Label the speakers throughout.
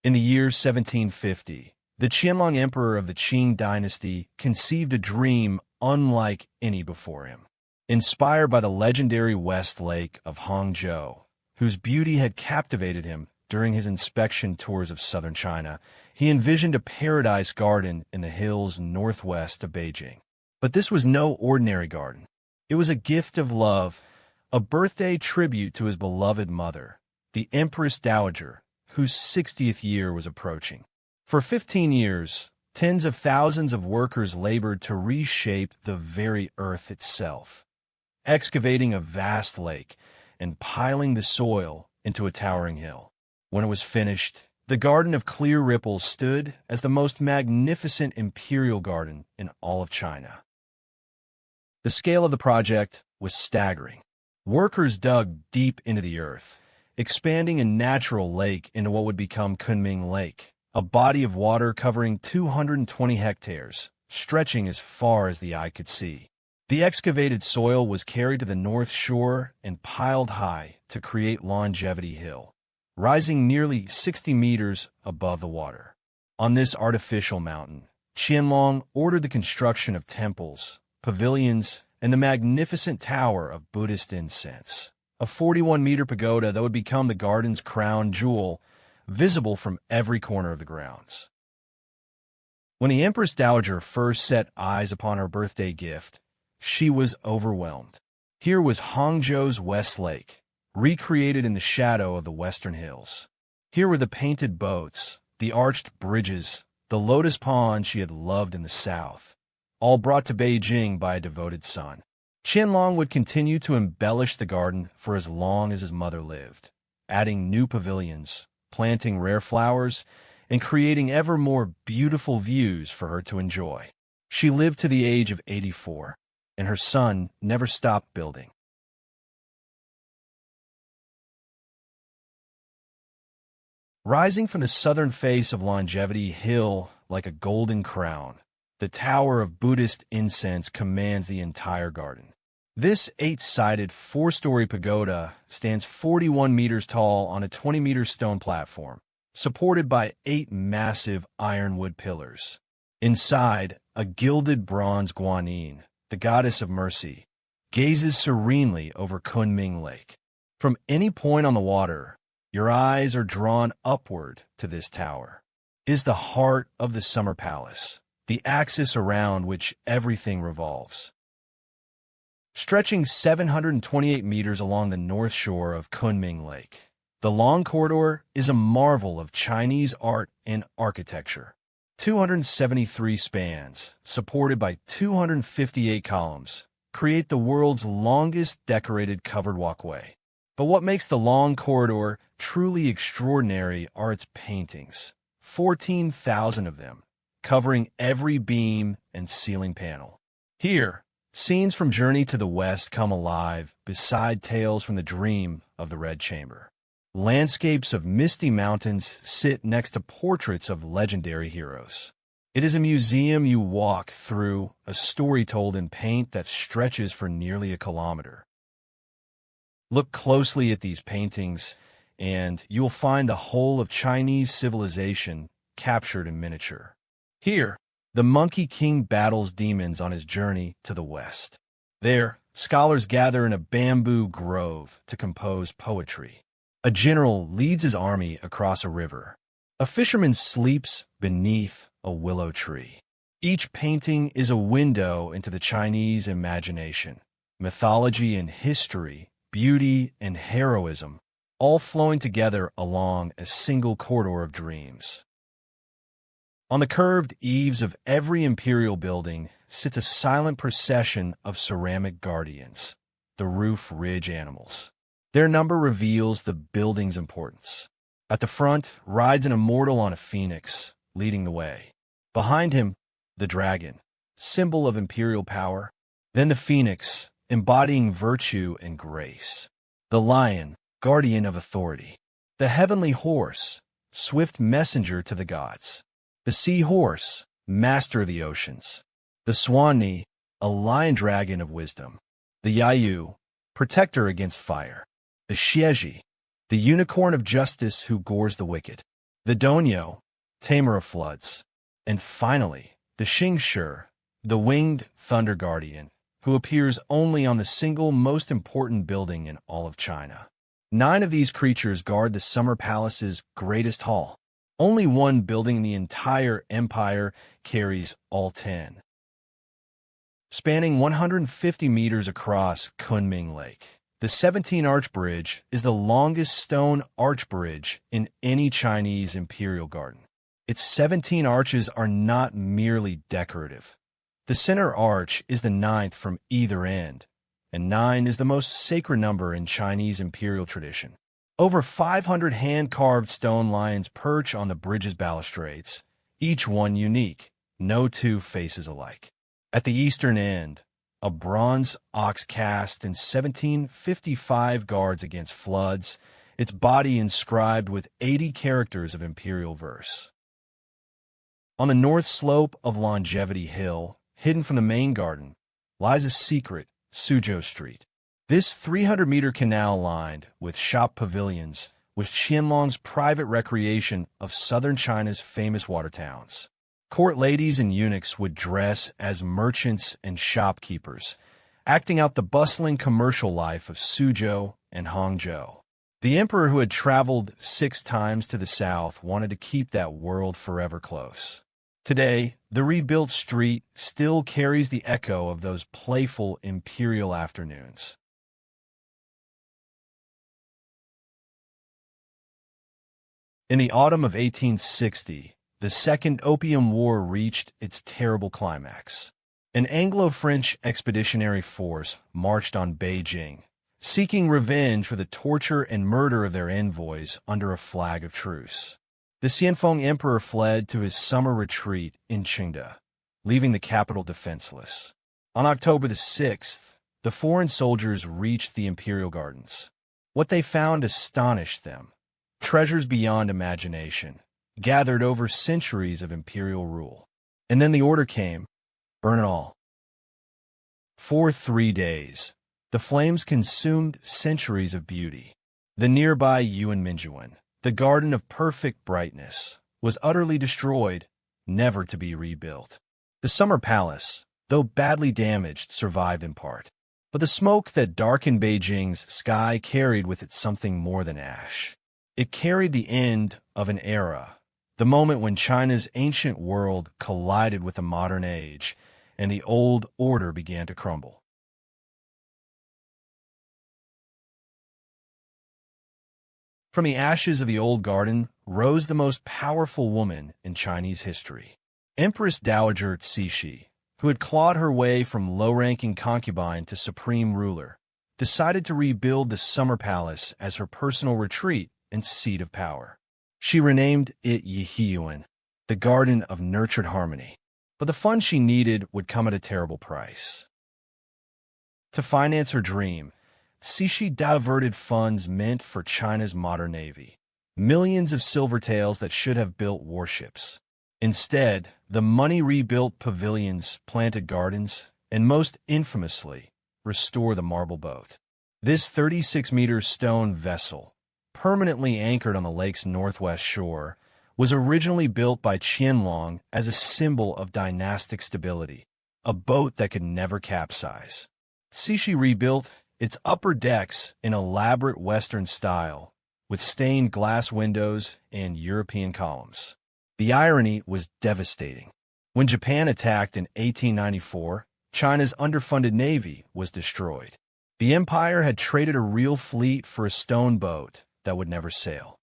Speaker 1: In the year 1750, the Qianlong Emperor of the Qing Dynasty conceived a dream unlike any before him. Inspired by the legendary West Lake of Hangzhou, whose beauty had captivated him during his inspection tours of southern China, he envisioned a paradise garden in the hills northwest of Beijing. But this was no ordinary garden. It was a gift of love, a birthday tribute to his beloved mother, the Empress Dowager, whose 60th year was approaching. For 15 years, tens of thousands of workers labored to reshape the very earth itself, excavating a vast lake and piling the soil into a towering hill. When it was finished, the Garden of Clear Ripples stood as the most magnificent imperial garden in all of China. The scale of the project was staggering. Workers dug deep into the earth, expanding a natural lake into what would become Kunming Lake, a body of water covering 220 hectares, stretching as far as the eye could see. The excavated soil was carried to the north shore and piled high to create Longevity Hill, rising nearly 60 meters above the water. On this artificial mountain, Qianlong ordered the construction of temples, pavilions, and the magnificent tower of Buddhist incense, a 41-meter pagoda that would become the garden's crown jewel, visible from every corner of the grounds. When the Empress Dowager first set eyes upon her birthday gift, she was overwhelmed. Here was Hangzhou's West Lake, recreated in the shadow of the western hills. Here were the painted boats, the arched bridges, the lotus pond she had loved in the south, all brought to Beijing by a devoted son. Qianlong would continue to embellish the garden for as long as his mother lived, adding new pavilions, planting rare flowers, and creating ever more beautiful views for her to enjoy. She lived to the age of 84, and her son never stopped building. Rising from the southern face of Longevity Hill like a golden crown, the Tower of Buddhist Incense commands the entire garden. This 8-sided, 4-story pagoda stands 41 meters tall on a 20-meter stone platform, supported by 8 massive ironwood pillars. Inside, a gilded bronze guanyin, the goddess of mercy, gazes serenely over Kunming Lake. From any point on the water, your eyes are drawn upward to this tower. It is the heart of the summer palace, the axis around which everything revolves. Stretching 728 meters along the north shore of Kunming Lake, the long corridor is a marvel of Chinese art and architecture. 273 spans, supported by 258 columns, create the world's longest decorated covered walkway. But what makes the long corridor truly extraordinary are its paintings, 14,000 of them, covering every beam and ceiling panel. Here, scenes from Journey to the West come alive beside tales from the dream of the Red Chamber. Landscapes of misty mountains sit next to portraits of legendary heroes. It is a museum you walk through, a story told in paint that stretches for nearly a kilometer. Look closely at these paintings, and you will find the whole of Chinese civilization captured in miniature. Here, the Monkey King battles demons on his journey to the west. There, scholars gather in a bamboo grove to compose poetry. A general leads his army across a river. A fisherman sleeps beneath a willow tree. Each painting is a window into the Chinese imagination, mythology and history, beauty and heroism, all flowing together along a single corridor of dreams. On the curved eaves of every imperial building sits a silent procession of ceramic guardians, the roof ridge animals. Their number reveals the building's importance. At the front rides an immortal on a phoenix, leading the way. Behind him, the dragon, symbol of imperial power. Then the phoenix, embodying virtue and grace. The lion, guardian of authority. The heavenly horse, swift messenger to the gods. The seahorse, master of the oceans. The swanni, a lion dragon of wisdom. The yayu, protector against fire. The xieji, the unicorn of justice who gores the wicked. the Donyo, tamer of floods, and finally, the Xingshi, the winged thunder guardian, who appears only on the single most important building in all of China. 9 of these creatures guard the Summer Palace's greatest hall. Only one building in the entire empire carries all 10. Spanning 150 meters across Kunming Lake, the 17-arch bridge is the longest stone arch bridge in any Chinese imperial garden. Its 17 arches are not merely decorative. The center arch is the 9th from either end, and 9 is the most sacred number in Chinese imperial tradition. Over 500 hand-carved stone lions perch on the bridge's balustrades, each one unique, no two faces alike. At the eastern end, a bronze ox cast in 1755 guards against floods, its body inscribed with 80 characters of imperial verse. On the north slope of Longevity Hill, hidden from the main garden, lies a secret Suzhou Street. This 300-meter canal lined with shop pavilions was Qianlong's private recreation of southern China's famous water towns. Court ladies and eunuchs would dress as merchants and shopkeepers, acting out the bustling commercial life of Suzhou and Hangzhou. The emperor, who had traveled 6 times to the south, wanted to keep that world forever close. Today, the rebuilt street still carries the echo of those playful imperial afternoons. In the autumn of 1860, the Second Opium War reached its terrible climax. An Anglo-French expeditionary force marched on Beijing, seeking revenge for the torture and murder of their envoys under a flag of truce. The Xianfeng emperor fled to his summer retreat in Qingda, leaving the capital defenseless. On October the 6th, the foreign soldiers reached the imperial gardens. What they found astonished them. Treasures beyond imagination, gathered over centuries of imperial rule. And then the order came, burn it all. For 3 days, the flames consumed centuries of beauty. The nearby Yuanminjuan, the garden of perfect brightness, was utterly destroyed, never to be rebuilt. The summer palace, though badly damaged, survived in part. But the smoke that darkened Beijing's sky carried with it something more than ash. It carried the end of an era, the moment when China's ancient world collided with the modern age, and the old order began to crumble. From the ashes of the old garden rose the most powerful woman in Chinese history, Empress Dowager Cixi, who had clawed her way from low-ranking concubine to supreme ruler, decided to rebuild the summer palace as her personal retreat and seat of power. She renamed it Yihiyuan, the garden of nurtured harmony. But the funds she needed would come at a terrible price. To finance her dream, Cixi diverted funds meant for China's modern navy, millions of silver taels that should have built warships. Instead, the money rebuilt pavilions, planted gardens, and most infamously, restored the marble boat. This 36-meter stone vessel, permanently anchored on the lake's northwest shore, was originally built by Qianlong as a symbol of dynastic stability, a boat that could never capsize. Cixi rebuilt its upper decks in elaborate Western style, with stained glass windows and European columns. The irony was devastating. When Japan attacked in 1894, China's underfunded navy was destroyed. The empire had traded a real fleet for a stone boat that would never sail.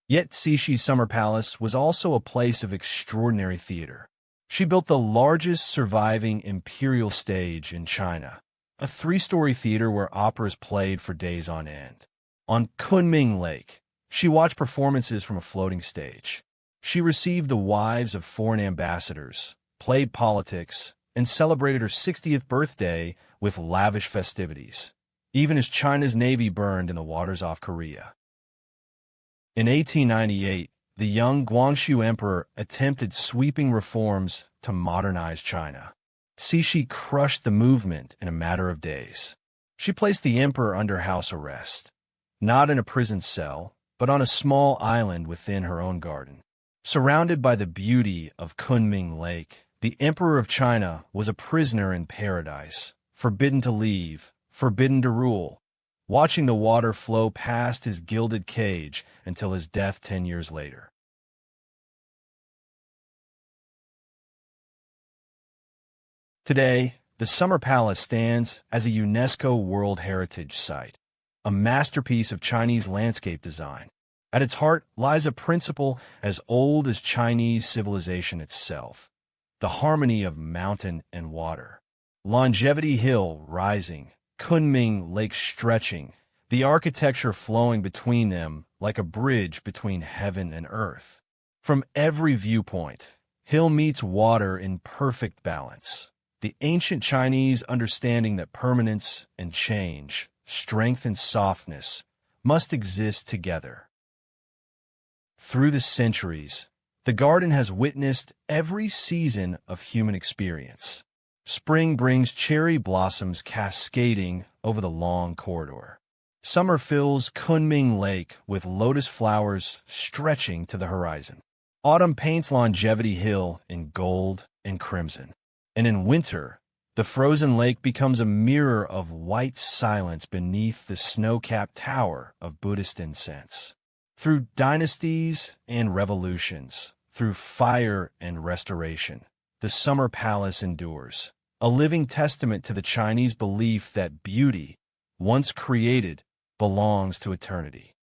Speaker 1: Yet Cixi's summer palace was also a place of extraordinary theater. She built the largest surviving imperial stage in China, a 3-story theater where operas played for days on end. On Kunming Lake, she watched performances from a floating stage. She received the wives of foreign ambassadors, played politics, and celebrated her 60th birthday with lavish festivities, even as China's navy burned in the waters off Korea. In 1898, the young Guangxu emperor attempted sweeping reforms to modernize China. Cixi crushed the movement in a matter of days. She placed the emperor under house arrest, not in a prison cell, but on a small island within her own garden. Surrounded by the beauty of Kunming Lake, the Emperor of China was a prisoner in paradise, forbidden to leave, forbidden to rule, watching the water flow past his gilded cage until his death 10 years later. Today, the Summer Palace stands as a UNESCO World Heritage Site, a masterpiece of Chinese landscape design. At its heart lies a principle as old as Chinese civilization itself: the harmony of mountain and water. Longevity Hill rising, Kunming Lake stretching, the architecture flowing between them like a bridge between heaven and earth. From every viewpoint, hill meets water in perfect balance. The ancient Chinese understanding that permanence and change, strength and softness, must exist together. Through the centuries, the garden has witnessed every season of human experience. Spring brings cherry blossoms cascading over the long corridor. Summer fills Kunming Lake with lotus flowers stretching to the horizon. Autumn paints Longevity Hill in gold and crimson. And in winter, the frozen lake becomes a mirror of white silence beneath the snow-capped tower of Buddhist incense. Through dynasties and revolutions, through fire and restoration, the Summer Palace endures, a living testament to the Chinese belief that beauty, once created, belongs to eternity.